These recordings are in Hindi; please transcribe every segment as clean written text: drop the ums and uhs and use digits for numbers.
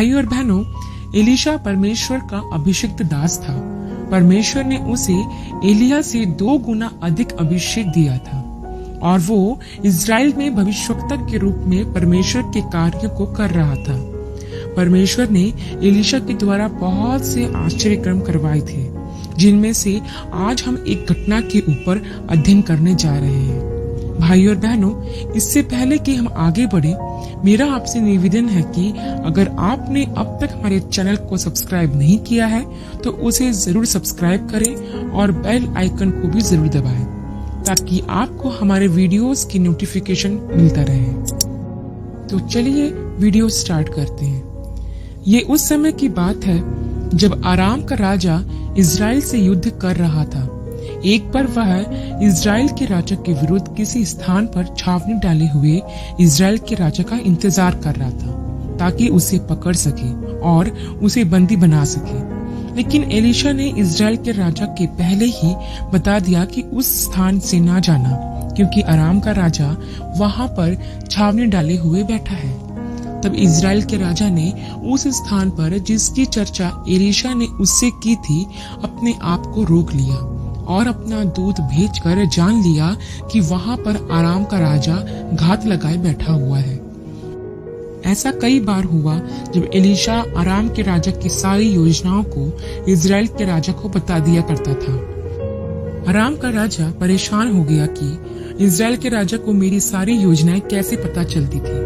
भाई और बहनों, एलीशा परमेश्वर का अभिषिक्त दास था। परमेश्वर ने उसे एलिया से 2 गुना अधिक अभिषेक दिया था और वो इज़राइल में भविष्यवक्ता के रूप में परमेश्वर के कार्य को कर रहा था। परमेश्वर ने एलीशा के द्वारा बहुत से आश्चर्य कर्म करवाए थे, जिनमें से आज हम एक घटना के ऊपर अध्ययन करने जा रहे हैं। भाई और बहनों, इससे पहले कि हम आगे बढ़े, मेरा आपसे निवेदन है कि अगर आपने अब तक हमारे चैनल को सब्सक्राइब नहीं किया है तो उसे जरूर सब्सक्राइब करें और बेल आइकन को भी जरूर दबाएं, ताकि आपको हमारे वीडियोस की नोटिफिकेशन मिलता रहे। तो चलिए वीडियो स्टार्ट करते हैं। ये उस समय की बात है जब आराम का राजा इज़राइल से युद्ध कर रहा था। एक बार वह इज़राइल के राजा के विरुद्ध किसी स्थान पर छावनी डाले हुए इज़राइल के राजा का इंतजार कर रहा था, ताकि उसे पकड़ सके और उसे बंदी बना सके। लेकिन एलीशा ने इज़राइल के राजा के पहले ही बता दिया कि उस स्थान से ना जाना, क्योंकि आराम का राजा वहां पर छावनी डाले हुए बैठा है। तब इज़राइल के राजा ने उस स्थान पर जिसकी चर्चा एलीशा ने उससे की थी, अपने आप को रोक लिया और अपना दूत भेजकर जान लिया कि वहां पर आराम का राजा घात लगाए बैठा हुआ है। ऐसा कई बार हुआ जब एलीशा आराम के राजा की सारी योजनाओं को इज़राइल के राजा को बता दिया करता था। आराम का राजा परेशान हो गया कि इज़राइल के राजा को मेरी सारी योजनाएं कैसे पता चलती थी।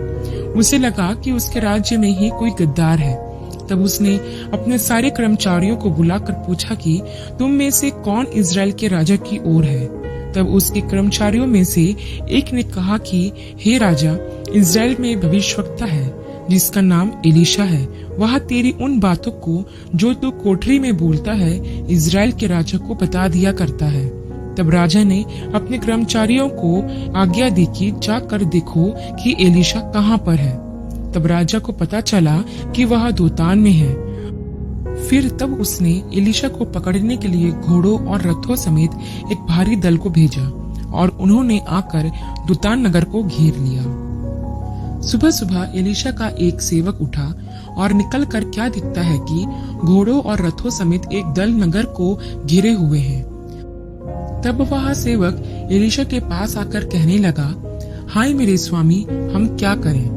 उसे लगा कि उसके राज्य में ही कोई गद्दार है। तब उसने अपने सारे कर्मचारियों को बुलाकर पूछा कि तुम में से कौन इज़राइल के राजा की ओर है। तब उसके कर्मचारियों में से एक ने कहा कि हे राजा, इज़राइल में भविष्यवक्ता है जिसका नाम एलीशा है। वह तेरी उन बातों को जो तू कोठरी में बोलता है इज़राइल के राजा को बता दिया करता है। तब राजा ने अपने कर्मचारियों को आज्ञा दी कि जाकर देखो कि एलीशा कहाँ पर है। तब राजा को पता चला कि वह दोतान में है। फिर तब उसने एलीशा को पकड़ने के लिए घोड़ों और रथों समेत एक भारी दल को भेजा और उन्होंने आकर दोतान नगर को घेर लिया। सुबह सुबह एलीशा का एक सेवक उठा और निकलकर क्या दिखता है कि घोड़ों और रथों समेत एक दल नगर को घेरे हुए हैं। तब वह सेवक एलीशा के पास आकर कहने लगा, हाय मेरे स्वामी, हम क्या करें?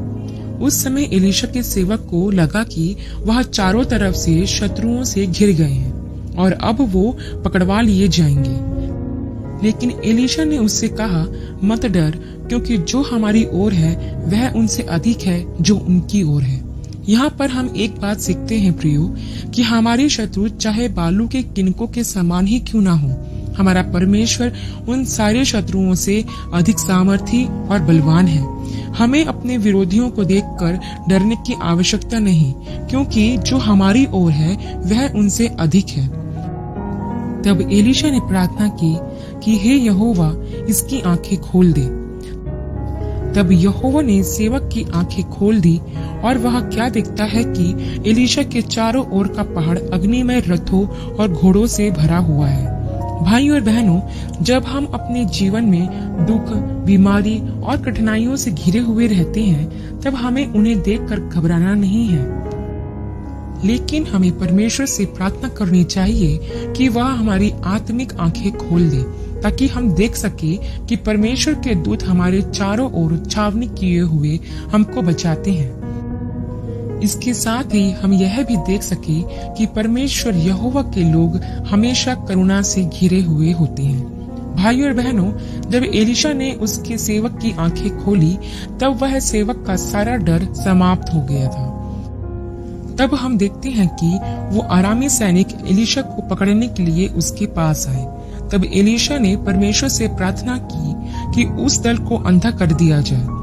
उस समय एलीशा के सेवक को लगा कि वह चारों तरफ से शत्रुओं से घिर गए हैं और अब वो पकड़वा लिए जाएंगे। लेकिन एलीशा ने उससे कहा, मत डर, क्योंकि जो हमारी ओर है वह उनसे अधिक है जो उनकी ओर है। यहाँ पर हम एक बात सीखते हैं प्रियो, कि हमारे शत्रु चाहे बालू के किनकों के समान ही क्यों ना हो, हमारा परमेश्वर उन सारे शत्रुओं से अधिक सामर्थी और बलवान है। हमें अपने विरोधियों को देखकर डरने की आवश्यकता नहीं, क्योंकि जो हमारी ओर है वह उनसे अधिक है। तब एलीशा ने प्रार्थना की कि हे यहोवा, इसकी आंखें खोल दे। तब यहोवा ने सेवक की आंखें खोल दी और वह क्या देखता है कि एलीशा के चारों ओर का पहाड़ अग्निमय रथों और घोड़ों से भरा हुआ है। भाई और बहनों, जब हम अपने जीवन में दुख, बीमारी और कठिनाइयों से घिरे हुए रहते हैं, तब हमें उन्हें देखकर घबराना नहीं है, लेकिन हमें परमेश्वर से प्रार्थना करनी चाहिए कि वह हमारी आत्मिक आंखें खोल दे, ताकि हम देख सके कि परमेश्वर के दूत हमारे चारों ओर छावनी किए हुए हमको बचाते हैं। इसके साथ ही हम यह भी देख सके कि परमेश्वर यहोवा के लोग हमेशा करुणा से घिरे हुए होते हैं। भाई और बहनों, जब एलीशा ने उसके सेवक की आंखें खोली, तब वह सेवक का सारा डर समाप्त हो गया था। तब हम देखते हैं कि वो आरामी सैनिक एलीशा को पकड़ने के लिए उसके पास आए। तब एलीशा ने परमेश्वर से प्रार्थना की कि उस दल को अंधा कर दिया जाए।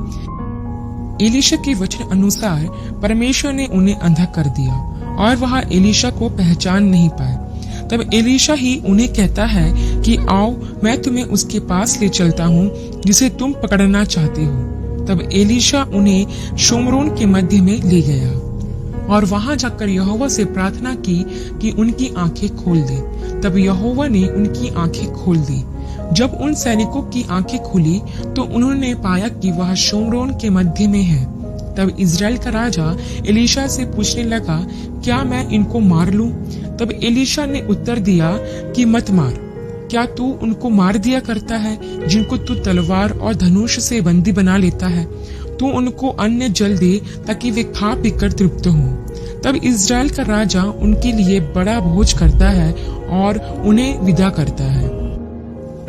एलीशा के वचन अनुसार परमेश्वर ने उन्हें अंधा कर दिया और वह एलीशा को पहचान नहीं पाए। तब एलीशा ही उन्हें कहता है कि आओ, मैं तुम्हें उसके पास ले चलता हूँ जिसे तुम पकड़ना चाहते हो। तब एलीशा उन्हें शोमरोन के मध्य में ले गया और वहां जाकर यहोवा से प्रार्थना की कि उनकी आंखें खोल दे। तब यहोवा ने उनकी आंखें खोल दी। जब उन सैनिकों की आंखें खुली तो उन्होंने पाया कि वह शोमरोन के मध्य में है तब इजराइल का राजा एलीशा से पूछने लगा, क्या मैं इनको मार लूं? तब एलीशा ने उत्तर दिया कि मत मार। क्या तू उनको मार दिया करता है जिनको तू तलवार और धनुष से बंदी बना लेता है? तू उनको अन्न जल दे ताकि वे खा पीकर तृप्त हों। तब इजराइल का राजा उनके लिए बड़ा भोज करता है और उन्हें विदा करता है।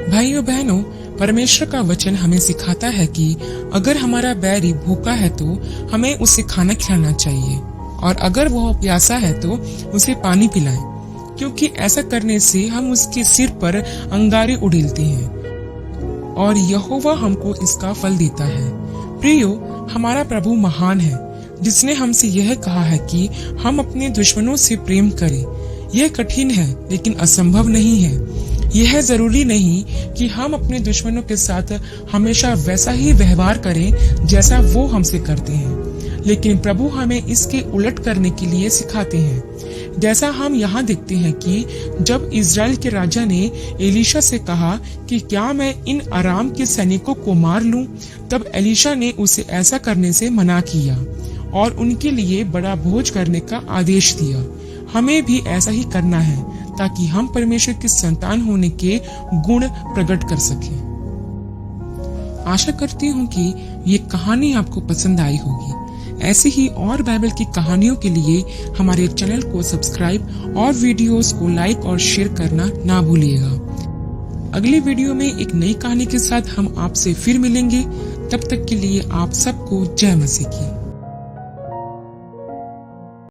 भाइयों बहनों, परमेश्वर का वचन हमें सिखाता है कि अगर हमारा बैरी भूखा है तो हमें उसे खाना खिलाना चाहिए, और अगर वह प्यासा है तो उसे पानी पिलाएं, क्योंकि ऐसा करने से हम उसके सिर पर अंगारे उड़ेलते हैं और यहोवा हमको इसका फल देता है। प्रियो, हमारा प्रभु महान है, जिसने हमसे यह कहा है कि हम अपने दुश्मनों से प्रेम करें। यह कठिन है लेकिन असंभव नहीं है। यह जरूरी नहीं कि हम अपने दुश्मनों के साथ हमेशा वैसा ही व्यवहार करें जैसा वो हमसे करते हैं, लेकिन प्रभु हमें इसके उलट करने के लिए सिखाते हैं। जैसा हम यहाँ देखते हैं कि जब इजराइल के राजा ने एलीशा से कहा कि क्या मैं इन अराम के सैनिकों को मार लूं, तब एलीशा ने उसे ऐसा करने से मना किया और उनके लिए बड़ा भोज करने का आदेश दिया। हमें भी ऐसा ही करना है ताकि हम परमेश्वर की संतान होने के गुण प्रकट कर सकें। आशा करती हूँ कि ये कहानी आपको पसंद आई होगी। ऐसे ही और बाइबल की कहानियों के लिए हमारे चैनल को सब्सक्राइब और वीडियोस को लाइक और शेयर करना ना भूलिएगा। अगले वीडियो में एक नई कहानी के साथ हम आपसे फिर मिलेंगे। तब तक के लिए आप सबको जय मसीह की।